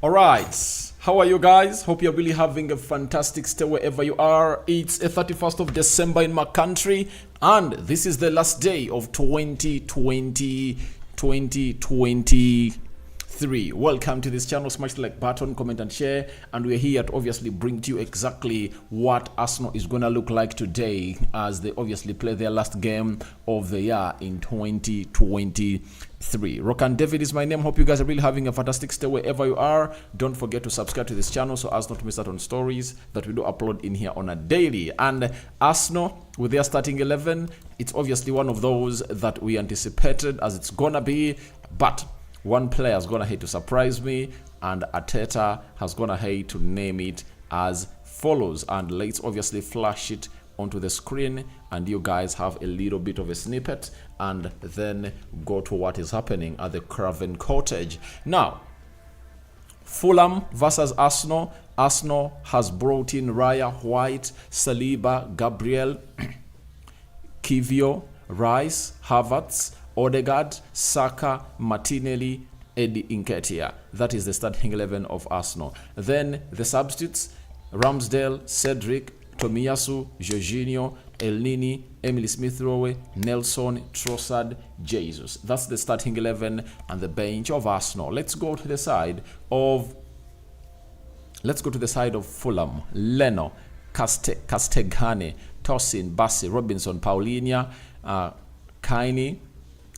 All right. How are you guys? Hope you're really having a fantastic stay wherever you are. It's a 31st of December in my country, and this is the last day of 2023. Welcome to this channel. Smash the like button, comment and share, and we're here to obviously bring to you exactly what Arsenal is going to look like today as they obviously play their last game of the year in 2023. Rock and David is my name. Hope you guys are really having a fantastic stay wherever you are. Don't forget to subscribe to this channel so as not to miss out on stories that we do upload in here on a daily. And Arsenal with their starting 11, it's obviously one of those that we anticipated as it's gonna be, but one player has gone ahead to surprise me, and Arteta has gone ahead to name it as follows. And let's obviously flash it onto the screen, and you guys have a little bit of a snippet, and then go to what is happening at the Craven Cottage. Now, Fulham versus Arsenal. Arsenal has brought in Raya, White, Saliba, Gabriel, Kivio, Rice, Havertz, Odegaard, Saka, Martinelli, Eddie Nketiah. That is the starting 11 of Arsenal. Then the substitutes: Ramsdale, Cedric, Tomiyasu, Jorginho, Elneny, Emily Smith-Rowe, Nelson, Trossard, Jesus. That's the starting 11 and the bench of Arsenal. Let's go to the side of Fulham. Leno, Castegane, Tosin, Bassi, Robinson, Paulinho, Kaini,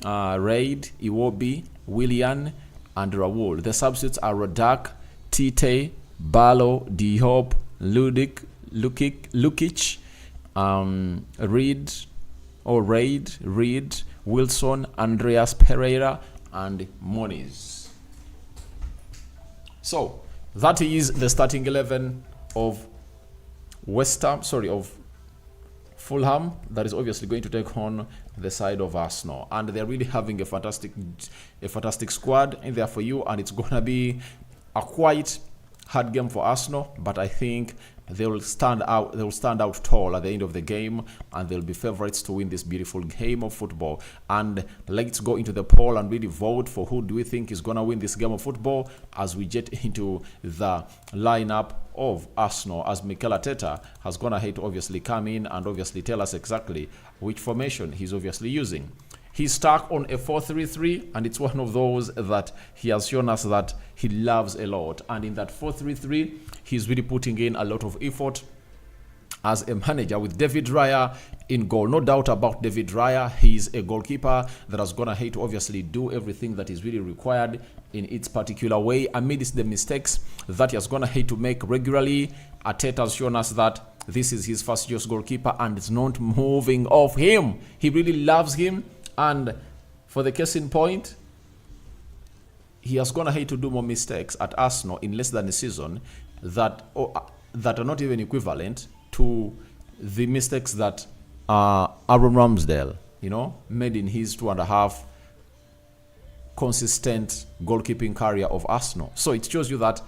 Raid, Iwobi, Willian, and Raul. The substitutes are Rodak, Tite, Barlow, Diop, Lukic, Reid, Wilson, Andreas Pereira, and Moniz. So that is the starting 11 of Fulham, that is obviously going to take on the side of Arsenal, and they're really having a fantastic squad in there for you, and it's gonna be a quite hard game for Arsenal, but I think they will stand out tall at the end of the game, and they'll be favorites to win this beautiful game of football. And let's go into the poll and really vote for who do we think is gonna win this game of football as we get into the lineup of Arsenal, as Mikel Arteta has gone ahead to obviously come in and obviously tell us exactly which formation he's obviously using. He's stuck on a 4-3-3, and it's one of those that he has shown us that he loves a lot. And in that 4-3-3, he's really putting in a lot of effort as a manager, with David Raya in goal. No doubt about David Raya. He's a goalkeeper that has gone ahead to obviously do everything that is really required in its particular way amidst the mistakes that he has gone ahead to make regularly. Arteta has shown us that this is his first choice goalkeeper, and it's not moving off him. He really loves him. And for the case in point, he has gone ahead to do more mistakes at Arsenal in less than a season that are not even equivalent to the mistakes that Aaron Ramsdale, made in his 2.5 consistent goalkeeping career of Arsenal. So it shows you that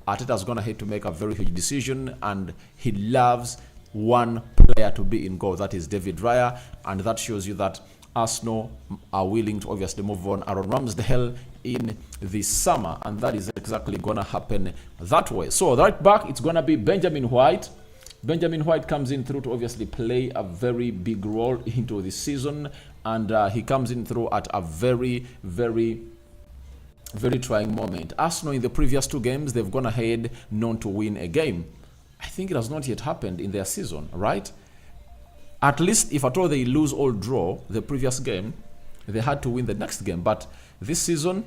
Arteta has gone ahead to make a very huge decision, and he loves one player to be in goal. That is David Raya, and that shows you that Arsenal are willing to obviously move on Aaron Ramsdale in the summer, and that is exactly gonna happen that way. So right back, it's gonna be Benjamin White. Benjamin White comes in through to obviously play a very big role into this season, and he comes in through at a very, very, very trying moment. Arsenal in the previous 2 games, they've gone ahead known to win a game. I think it has not yet happened in their season, right? At least if at all they lose or draw the previous game, they had to win the next game. But this season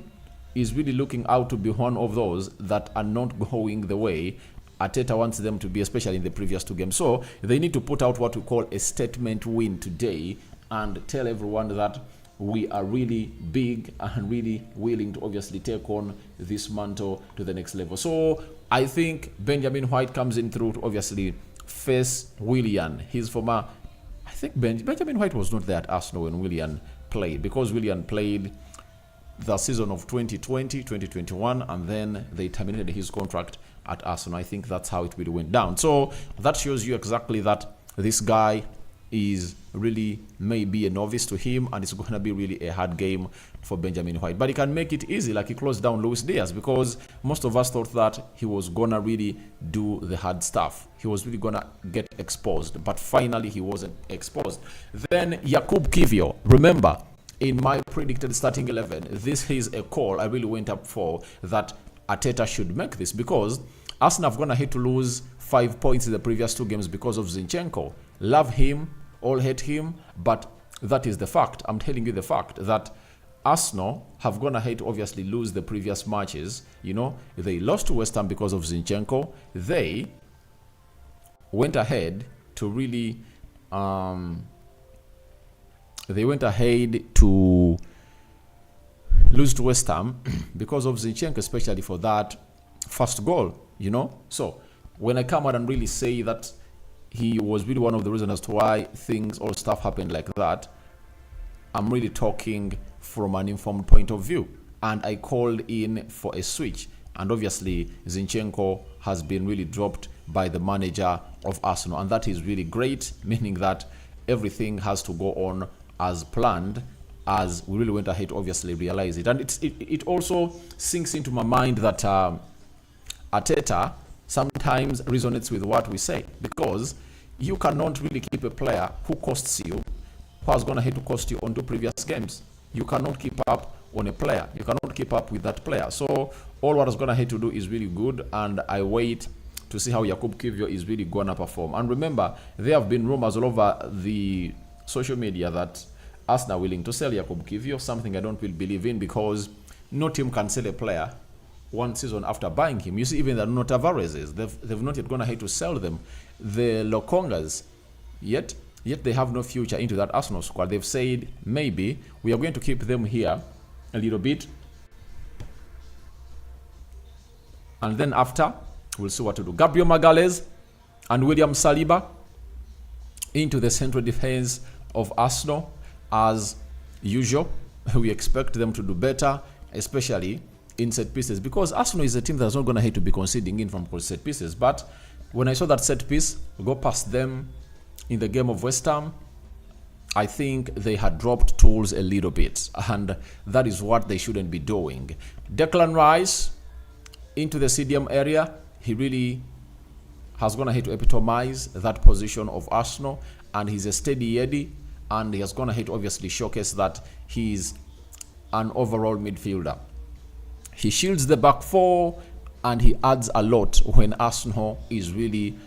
is really looking out to be one of those that are not going the way Arteta wants them to be, especially in the previous 2 games. So they need to put out what we call a statement win today and tell everyone that we are really big and really willing to obviously take on this mantle to the next level. So I think Benjamin White comes in through to obviously face Willian. He's former... I think Benjamin White was not there at Arsenal when Willian played, because Willian played the season of 2020, 2021, and then they terminated his contract at Arsenal. I think that's how it really went down. So that shows you exactly that this guy is really maybe a novice to him, and it's going to be really a hard game for Benjamin White. But he can make it easy, like he closed down Luis Diaz, because most of us thought that he was going to really do the hard stuff. He was really going to get exposed, but finally he wasn't exposed. Then Jakub Kiwior, remember, in my predicted starting 11, this is a call I really went up for, that Arteta should make this, because Arsenal have gone ahead to lose 5 points in the previous 2 games because of Zinchenko. Love him, all hate him, but that is the fact. I'm telling you the fact that Arsenal have gone ahead to obviously lose the previous matches. You know, they lost to West Ham because of Zinchenko. They went ahead to really lose to West Ham because of Zinchenko, especially for that first goal, you know. So when I come out and really say that he was really one of the reasons as to why things or stuff happened like that, I'm really talking from an informed point of view. And I called in for a switch. And obviously, Zinchenko has been really dropped by the manager of Arsenal. And that is really great, meaning that everything has to go on as planned, as we really went ahead to obviously realize it. And it also sinks into my mind that Arteta sometimes resonates with what we say, because you cannot really keep a player who costs you, who has gone ahead to cost you on 2 previous games. You cannot keep up on a player. You cannot keep up with that player. So all what has gone ahead to do is really good, and I wait to see how Jakub Kiwior is really going to perform. And remember, there have been rumors all over the social media that Arsenal are willing to sell Jakub Kiwior, something I don't really believe in, because no team can sell a player 1 season after buying him. You see, even the Nuno Tavares, they've not yet gone ahead to sell them. The Lokongas, yet they have no future into that Arsenal squad. They've said, maybe we are going to keep them here a little bit, and then after, we'll see what to do. Gabriel Magalhaes and William Saliba into the central defense of Arsenal. As usual, we expect them to do better, especially in set pieces, because Arsenal is a team that's not going to hate to be conceding in from set pieces. But when I saw that set piece go past them in the game of West Ham, I think they had dropped tools a little bit, and that is what they shouldn't be doing. Declan Rice into the CDM area, he really has gone ahead to epitomize that position of Arsenal, and he's a steady Eddie, and he has gone ahead to obviously showcase that he's an overall midfielder. He shields the back 4, and he adds a lot when Arsenal is really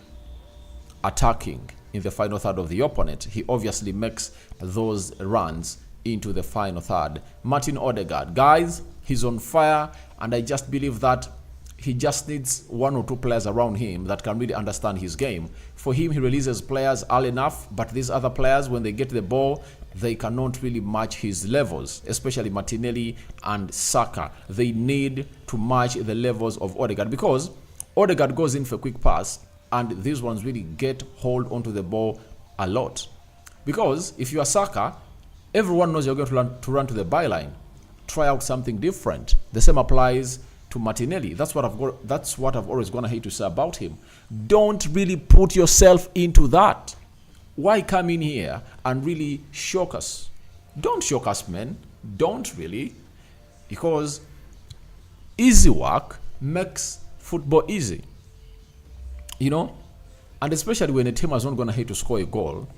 attacking in the final third of the opponent. He obviously makes those runs into the final third. Martin Odegaard, guys, he's on fire, and I just believe that he just needs 1 or 2 players around him that can really understand his game. For him, he releases players early enough, but these other players, when they get the ball, they cannot really match his levels, especially Martinelli and Saka. They need to match the levels of Odegaard, because Odegaard goes in for a quick pass, and these ones really get hold onto the ball a lot. Because if you are Saka, everyone knows you're going to run to the byline. Try out something different. The same applies to Martinelli. That's what I've always gone ahead to say about him. Don't really put yourself into that. Why come in here and really shock us? Don't shock us, man. Don't really. Because easy work makes football easy. You know? And especially when a team has not gone ahead to score a goal,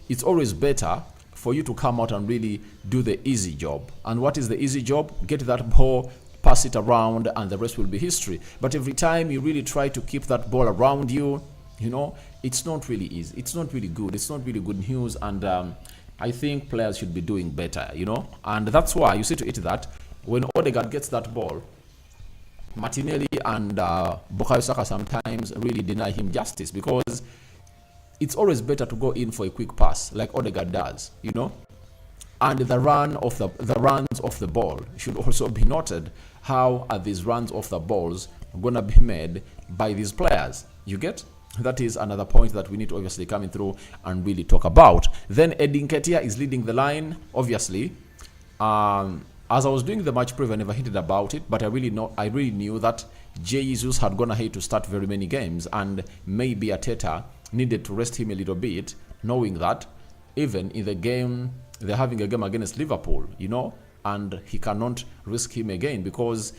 it's always better for you to come out and really do the easy job. And what is the easy job? Get that ball, pass it around, and the rest will be history. But every time you really try to keep that ball around you, you know, it's not really easy. It's not really good. It's not really good news. And I think players should be doing better, you know. And that's why you see to it that when Odegaard gets that ball, Martinelli and Bukayo Saka sometimes really deny him justice, because it's always better to go in for a quick pass like Odegaard does, you know. And the runs off the ball should also be noted. How are these runs off the balls going to be made by these players? You get? That is another point that we need to obviously come in through and really talk about. Then Eddie Nketiah is leading the line, obviously. As I was doing the match preview, I never hinted about it, but I really knew that Jesus had gone ahead to start very many games, and maybe Arteta needed to rest him a little bit, knowing that even in the game, they're having a game against Liverpool, you know, and he cannot risk him again because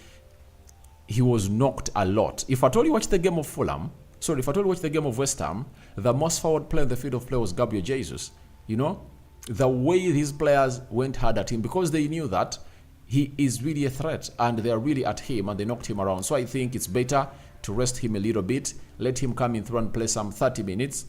he was knocked a lot. If I told you watch the game of Fulham, sorry, if I told you watch the game of West Ham, the most forward player in the field of play was Gabriel Jesus. You know, the way these players went hard at him because they knew that he is really a threat and they are really at him and they knocked him around. So I think it's better to rest him a little bit, let him come in through and play some 30 minutes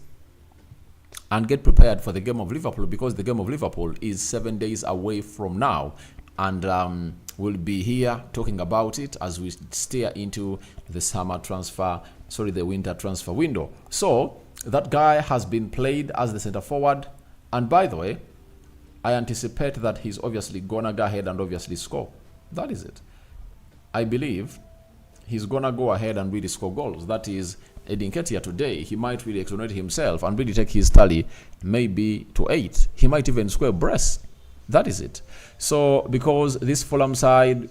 and get prepared for the game of Liverpool because the game of Liverpool is 7 days away from now. And we'll be here talking about it as we steer into the the winter transfer window. So that guy has been played as the center forward. And by the way, I anticipate that he's obviously gonna go ahead and obviously score. That is it. I believe he's gonna go ahead and really score goals. That is Edin Ketia today. He might really exonerate himself and really take his tally maybe to 8. He might even score a brace. That is it. So because this Fulham side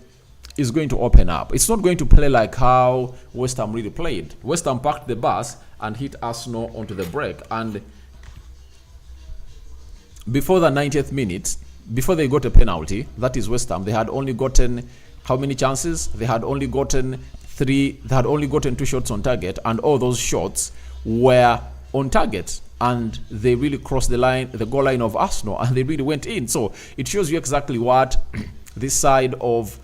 is going to open up. It's not going to play like how West Ham really played. West Ham parked the bus and hit Arsenal onto the break. And before the 90th minute, before they got a penalty, that is West Ham, they had only gotten how many chances? They had only gotten 3. They had only gotten 2 shots on target, and all those shots were on target. And they really crossed the line, the goal line of Arsenal, and they really went in. So it shows you exactly what this side of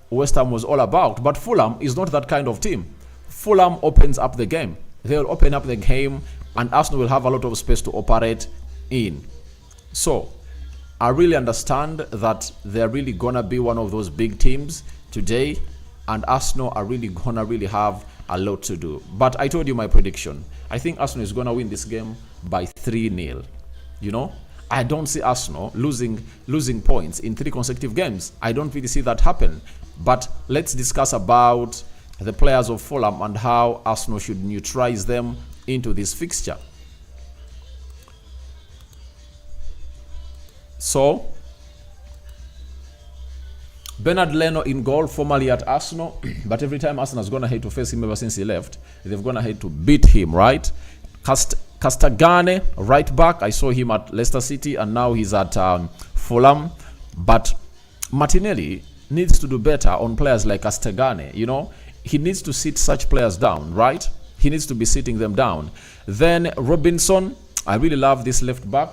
West Ham was all about. But Fulham is not that kind of team. Fulham opens up the game. They'll open up the game, and Arsenal will have a lot of space to operate in. So I really understand that they're really gonna be one of those big teams today, and Arsenal are really gonna have a lot to do. But I told you my prediction. I think Arsenal is gonna win this game by 3-0. You know, I don't see Arsenal losing points in 3 consecutive games. I don't really see that happen. But let's discuss about the players of Fulham and how Arsenal should neutralize them into this fixture. So Bernard Leno in goal, formerly at Arsenal, but every time Arsenal has gone ahead to face him ever since he left, they've gone ahead to beat him, right? Castagane, right back, I saw him at Leicester City and now he's at Fulham. But Martinelli needs to do better on players like Castagane, you know? He needs to sit such players down, right? He needs to be sitting them down. Then Robinson, I really love this left back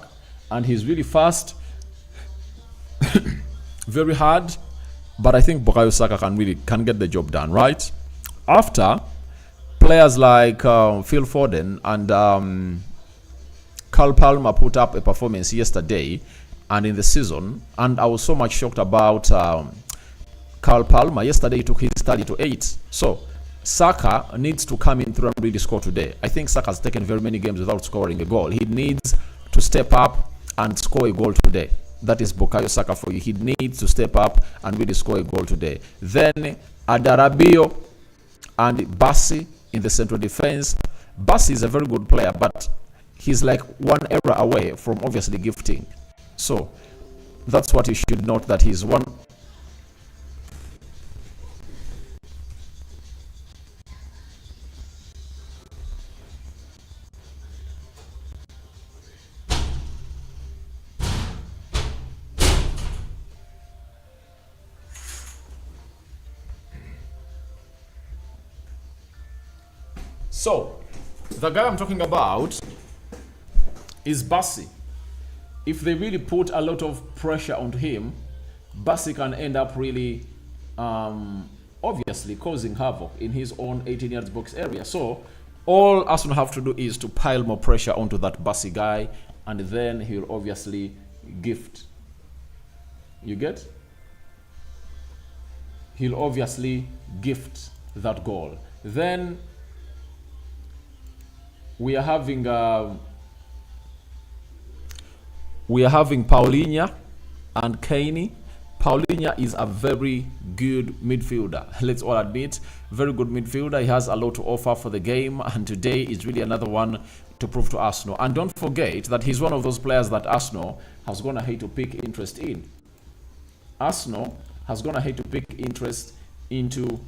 and he's really fast, very hard. But I think Bukayo Saka can get the job done, right? After players like Phil Foden and Carl Palmer put up a performance yesterday and in the season, and I was so much shocked about Carl Palmer. Yesterday he took his tally to 8. So Saka needs to come in through and really score today. I think Saka has taken very many games without scoring a goal. He needs to step up and score a goal today. That is Bukayo Saka for you. He needs to step up and really score a goal today. Then Adarabio and Bassi in the central defense. Bassi is a very good player, but he's like one error away from obviously gifting. So that's what you should note, that he's one. So, the guy I'm talking about is Bassi. If they really put a lot of pressure onto him, Bassi can end up really obviously causing havoc in his own 18 yards box area. So, all Arsenal have to do is to pile more pressure onto that Bassi guy, and then he'll obviously gift. You get? He'll obviously gift that goal. Then we are having Paulinho and Kane. Paulinho is a very good midfielder. Let's all admit, very good midfielder. He has a lot to offer for the game, and today is really another one to prove to Arsenal. And don't forget that he's one of those players that Arsenal has gone ahead to pick interest in. Arsenal has gone ahead to pick interest into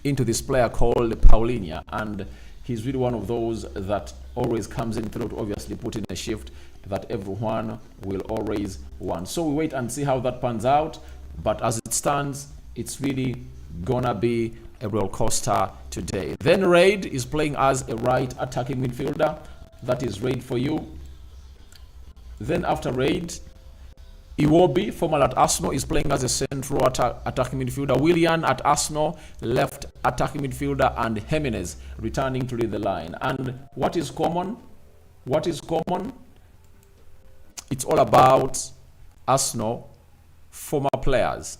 this player called Paulinho, and he's really one of those that always comes in through to obviously put in a shift that everyone will always want. So we wait and see how that pans out. But as it stands, it's really gonna be a roller coaster today. Then Raid is playing as a right attacking midfielder. That is Raid for you. Then after Raid, Iwobi, former at Arsenal, is playing as a central attacking midfielder. Willian at Arsenal, left attacking midfielder, and Jimenez returning to lead the line. And what is common? What is common? It's all about Arsenal former players.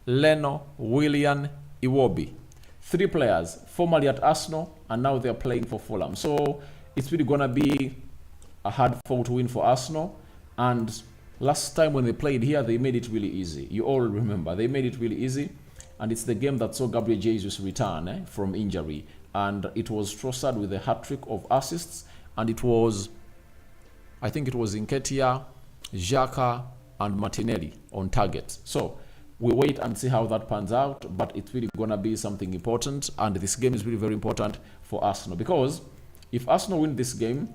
Leno, Willian, Iwobi. 3 players formerly at Arsenal, and now they're playing for Fulham. So it's really going to be a hard-fought win for Arsenal. And last time when they played here, they made it really easy. You all remember, they made it really easy. And it's the game that saw Gabriel Jesus return from injury. And it was Trossard with a hat-trick of assists. And it was, I think it was Nketiah, Xhaka, and Martinelli on target. So we wait and see how that pans out. But it's really going to be something important. And this game is really very important for Arsenal. Because if Arsenal win this game,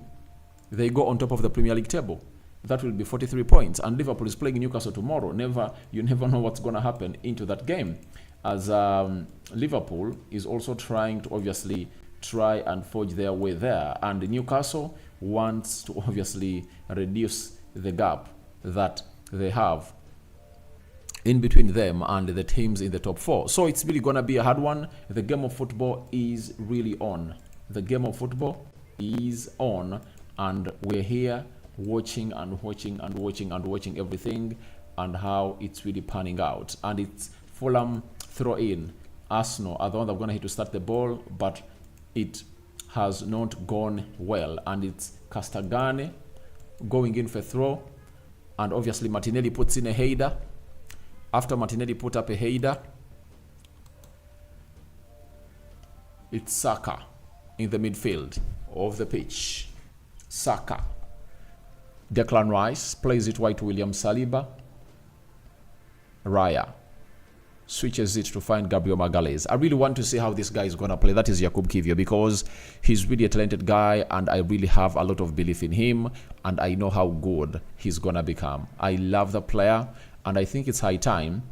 they go on top of the Premier League table. That will be 43 points. And Liverpool is playing Newcastle tomorrow. You never know what's going to happen into that game. As Liverpool is also trying to obviously try and forge their way there. And Newcastle wants to obviously reduce the gap that they have in between them and the teams in the top 4. So it's really going to be a hard one. The game of football is really on. The game of football is on. And we're here watching and watching and watching and watching everything and how it's really panning out. And it's Fulham throw in. Arsenal are the one that are going to hit to start the ball, but it has not gone well. And it's Castagane going in for a throw. And obviously Martinelli puts in a header. After Martinelli put up a header, it's Saka in the midfield of the pitch. Saka. Declan Rice plays it wide to William Saliba. Raya switches it to find Gabriel Magalhaes. I really want to see how this guy is going to play. That is Jakub Kiwior, because he's really a talented guy and I really have a lot of belief in him and I know how good he's going to become. I love the player and I think it's high time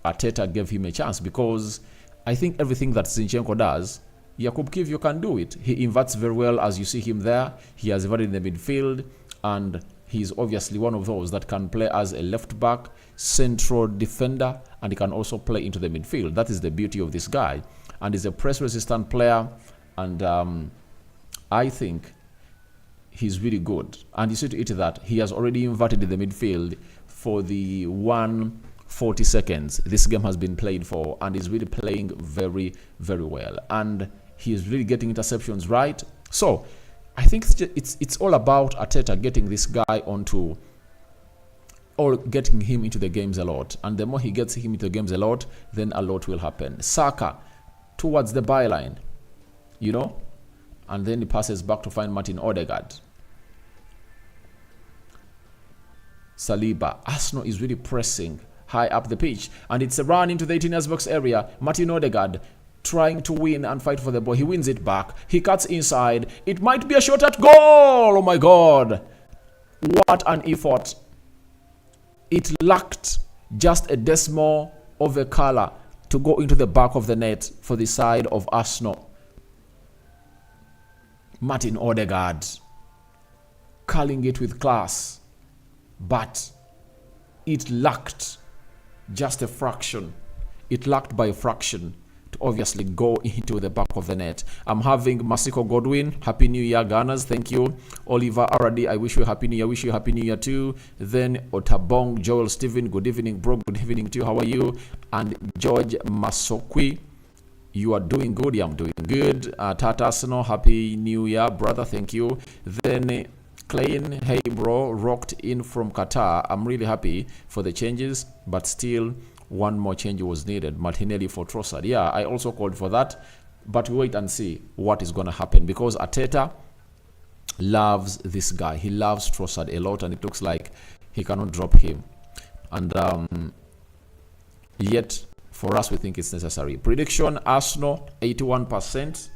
Arteta gave him a chance, because I think everything that Zinchenko does, Jakub Kiwior can do it. He inverts very well, as you see him there. He has inverted in the midfield and he's obviously one of those that can play as a left back, central defender, and he can also play into the midfield. That is the beauty of this guy. And he's a press-resistant player, and I think he's really good. And you see to it that he has already inverted in the midfield for the 140 seconds this game has been played for, and he's really playing very, very well. And he's really getting interceptions right. So I think it's all about Arteta getting this guy onto, or getting him into the games a lot. And the more he gets him into the games a lot, then a lot will happen. Saka towards the byline, you know, and then he passes back to find Martin Odegaard. Saliba. Arsenal is really pressing high up the pitch, and it's a run into the 18 box area. Martin Odegaard trying to win and fight for the ball. He wins it back. He cuts inside. It might be a shot at goal. Oh my God. What an effort. It lacked just a decimal of a color to go into the back of the net for the side of Arsenal. Martin Odegaard curling it with class, but it lacked just a fraction. It lacked by a fraction to obviously go into the back of the net. I'm having Masiko Godwin. Happy New Year, Gunners. Thank you. Oliver Aradi, I wish you a happy New Year. Wish you a happy New Year too. Then Otabong, Joel Steven, good evening, bro. Good evening to you. How are you? And George Masokwi, you are doing good. Yeah, I'm doing good. Tata Sano, happy New Year, brother. Thank you. Then Klein, hey bro, rocked in from Qatar. I'm really happy for the changes, but still one more change was needed. Martinelli for Trossard. Yeah, I also called for that, but we wait and see what is going to happen, because Arteta loves this guy. He loves Trossard a lot, and it looks like he cannot drop him. And yet, for us, we think it's necessary. Prediction, Arsenal, 81%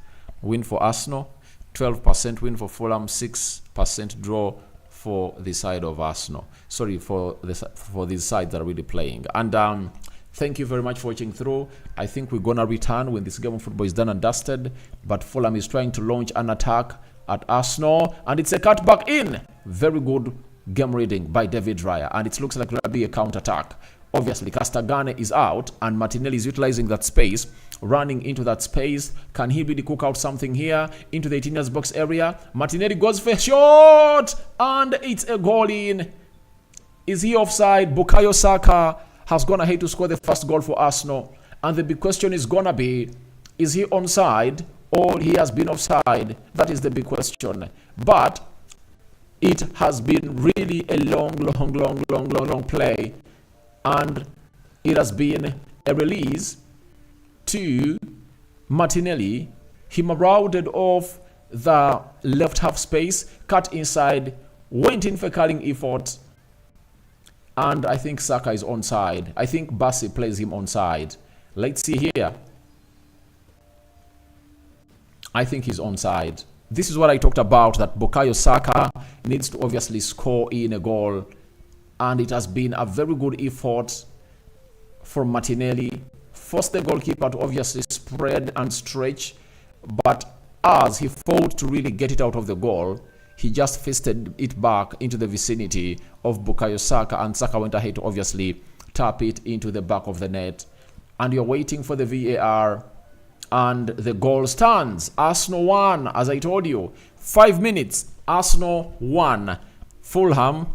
win for Arsenal. 12% win for Fulham, 6% draw for the side of Arsenal. Sorry, for these sides that are really playing. And thank you very much for watching through. I think we're gonna return when this game of football is done and dusted. But Fulham is trying to launch an attack at Arsenal, and it's a cutback in. Very good game reading by David Raya, and it looks like it'll be a counter-attack. Obviously, Castagane is out, and Martinelli is utilizing that space, running into that space. Can he really cook out something here into the 18 yards box area? Martinelli goes for a shot, and it's a goal in. Is he offside? Bukayo Saka has gone ahead to score the first goal for Arsenal, and the big question is gonna be, is he onside or he has been offside? That is the big question. But it has been really a long play, and it has been a release to Martinelli. He marauded off the left half space, cut inside, went in for curling effort, and I think Saka is onside. I think Bassi plays him onside. Let's see here. I think he's onside. This is what I talked about, that Bukayo Saka needs to obviously score in a goal. And it has been a very good effort from Martinelli. Forced the goalkeeper to obviously spread and stretch. But as he fought to really get it out of the goal, he just fisted it back into the vicinity of Bukayo Saka. And Saka went ahead to obviously tap it into the back of the net. And you're waiting for the VAR. And the goal stands. Arsenal 1, as I told you. 5 minutes. Arsenal 1. Fulham